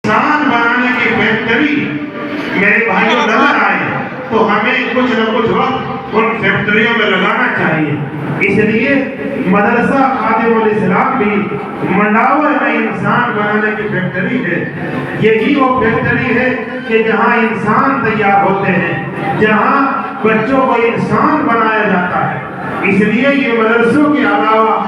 انسان بنانے کی فیکٹری میرے بھائیوں نظر آئے تو ہمیں کچھ نہ کچھ وقت ان فیکٹریوں میں لگانا چاہیے. اس لیے مدرسہ خادم الاسلام بھی منڈاور میں انسان بنانے کی فیکٹری ہے. یہی وہ فیکٹری ہے کہ جہاں انسان تیار ہوتے ہیں, جہاں بچوں کو انسان بنایا جاتا ہے. اس لیے یہ مدرسوں کے علاوہ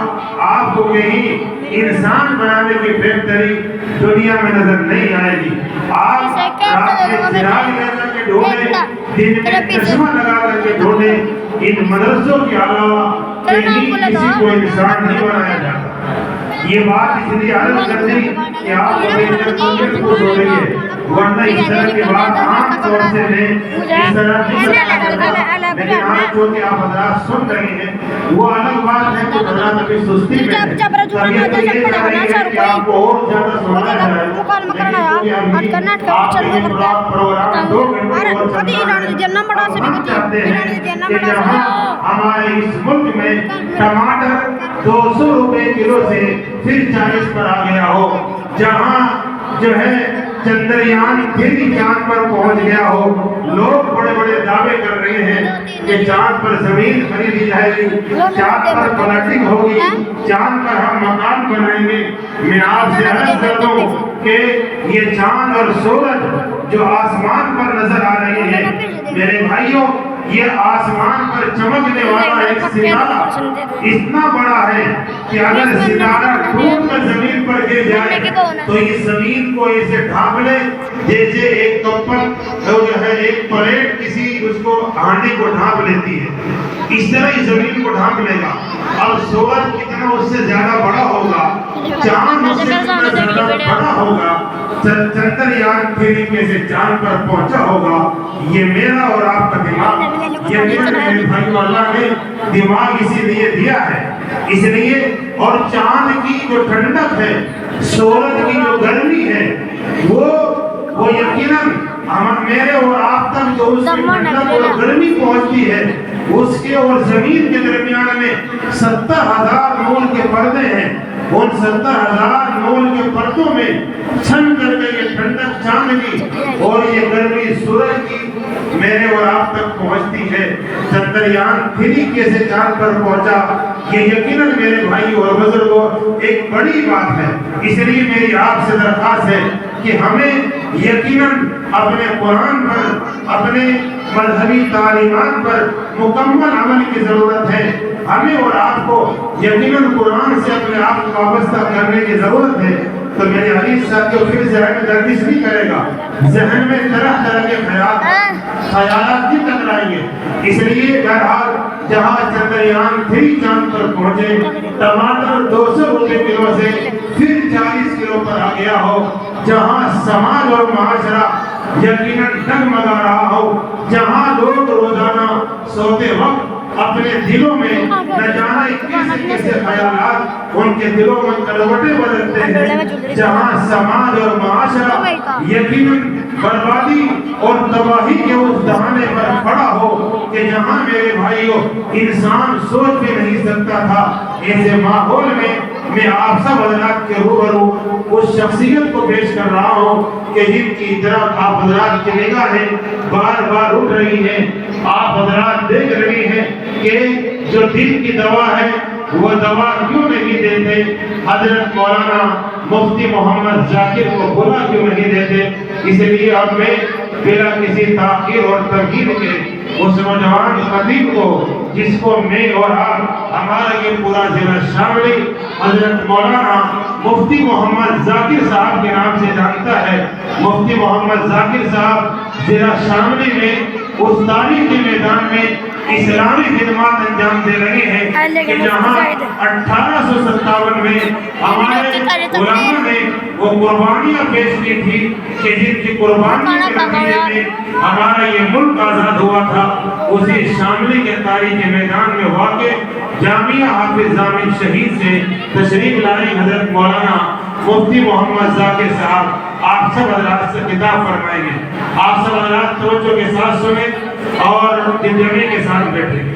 آپ کو کہیں انسان بنانے کی فیکٹری دنیا میں نظر نہیں آئے گی. آپ رات میں چراغ لے کر کے ڈھونڈیں, دن میں چشمہ لگا کر کے ڈھونڈیں, ان مدرسوں کے علاوہ کہیں کسی کو انسان نہیں بنایا جاتا. یہ بات اس لیے عرض کر دی کہ آپ کو چھوڑیں گے, ورنہ اس طرح کی بات عام طور سے میں اس طرح نہیں کرتا. لیکن آج جو کہ آپ حضرات سن رہے ہیں وہ الگ بات ہے کہ حضرات ابھی سستی میں ہے. طبیعت تو یہ چاہ رہی ہے کہ آپ کو اور زیادہ سنایا جائے, لیکن آپ کے پروگرام 2 گھنٹے اور چلنا چاہتے ہیں کہ جہاں ہمارے اس ملک میں ٹماٹر 200 روپے کلو سے پھر 40 پر آ گیا ہو, جہاں جو ہے چندریان پھر چاند پر پہنچ گیا ہو. لوگ بڑے بڑے دعوے کر رہے ہیں کہ چاند پر زمین خریدی جائے گی, چاند پر پلاٹنگ ہوگی, چاند پر ہم مکان بنائیں گے. میں آپ سے عرض کر دوں کہ یہ چاند اور سورج جو آسمان پر نظر آ رہے ہیں میرے بھائیوں, یہ آسمان پر چمکنے والا ایک ستارہ اتنا بڑا ہے کہ اگر ستارہ ٹوٹ کر زمین پر گر جائے تو یہ زمین کو ایسے ڈھانپ لے جیسے ایک کپل جو ہے ایک پلیٹ کسی اس کو ہانڈی کو ڈھانپ لیتی ہے, اس طرح ہی زمین کو ڈھانپ لے گا. اب سورج کتنا اس سے زیادہ بڑا ہوگا, چاند اس سے کتنا زیادہ بڑا ہوگا, چندریان پھر کیسے چاند پر پہنچا ہوگا. یہ میرا اور آپ کا دماغ, یہ میرے بھائیو اللہ نے دماغ اسی لیے دیا ہے. اس لیے اور چاند کی جو ٹھنڈک ہے, سورج کی جو گرمی ہے, وہ یقیناً میرے اور آپ تک جو اس کی ٹھنڈک اور گرمی پہنچتی ہے, اس کے اور زمین کے درمیان میں 70,000 نور کے پردے ہیں. ان 70,000 نور کے پردوں میں چھن کر کے یہ ٹھنڈک چاند کی اور یہ گرمی سورج کی میرے اور آپ تک پہنچتی ہے. چندریان پھر کیسے چاند پر پہنچا, یہ یقیناً میرے بھائی اور بزرگوں ایک بڑی بات ہے. اس لیے میری آپ سے درخواست ہے کہ ہمیں یقیناً اپنے قرآن پر, اپنے مذہبی تعلیمات پر مکمل عمل کی ضرورت ہے. ہمیں اور آپ کو یقیناً قرآن سے اپنے آپ کو وابستہ کرنے کی ضرورت ہے. تو میرے حدیث صاحب کو پھر ذہن میں گردش نہیں کرے گا, ذہن میں طرح طرح کے خیالات بھی ٹکرائیں گے. اس لیے بہرحال جہاں چندریان پھر چاند پر پہنچے, ٹماٹر 200 روپے کلو سے پھر 40 کلو پر آ گیا ہو, جہاں سماج اور معاشرہ یقیناً ڈگمگا رہا ہو, جہاں لوگ روزانہ سوتے وقت اپنے دلوں میں نہ جانے کیسے خیالات ان کے دلوں میں کروٹیں بدلتے ہیں, جہاں سماج اور معاشرہ یقیناً بربادی اور تباہی کے اس دہانے پر پڑا ہو کہ جہاں میرے بھائیوں انسان سوچ بھی نہیں سکتا تھا, ایسے ماحول میں میں آپ سب حضرات کے روبرو اس شخصیت کو پیش کر رہا ہوں کہ جن کی طرف آپ حضرات کی نگاہیں بار بار اٹھ رہی ہیں. آپ حضرات دیکھ رہے ہیں کہ جو دل کی دوا ہے وہ دوا کیوں نہیں دیتے, حضرت مولانا مفتی محمد ذاکر کو بلا کیوں نہیں دیتے. اس لیے اب میں بلا کسی تاخیر اور ترغیب کے اس نوجوان خطیب کو, جس کو میں اور آپ ہمارا یہ پورا ضلع شاملی حضرت مولانا مفتی محمد ذاکر صاحب کے نام سے جانتا ہے. مفتی محمد ذاکر صاحب ضلع شاملی میں استادی کے میدان میں اسلامی خدمات انجام دے رہے ہیں کہ جہاں 1857 میں ہمارے علماء نے وہ قربانیاں پیش کی تھی کہ جن کی قربانی کے نتیجے میں ہمارا یہ ملک آزاد ہوا تھا. اسی شاملی کے تاریخی میدان میں واقع جامعہ حافظ ضامن شہید سے تشریف لائی حضرت مولانا مفتی محمد ذاکر صاحب آپ سب حضرات سے خطاب فرمائیں گے. آپ سب حضرات توجہ کے ساتھ سنیں اور دلجمعی کے ساتھ بیٹھیں.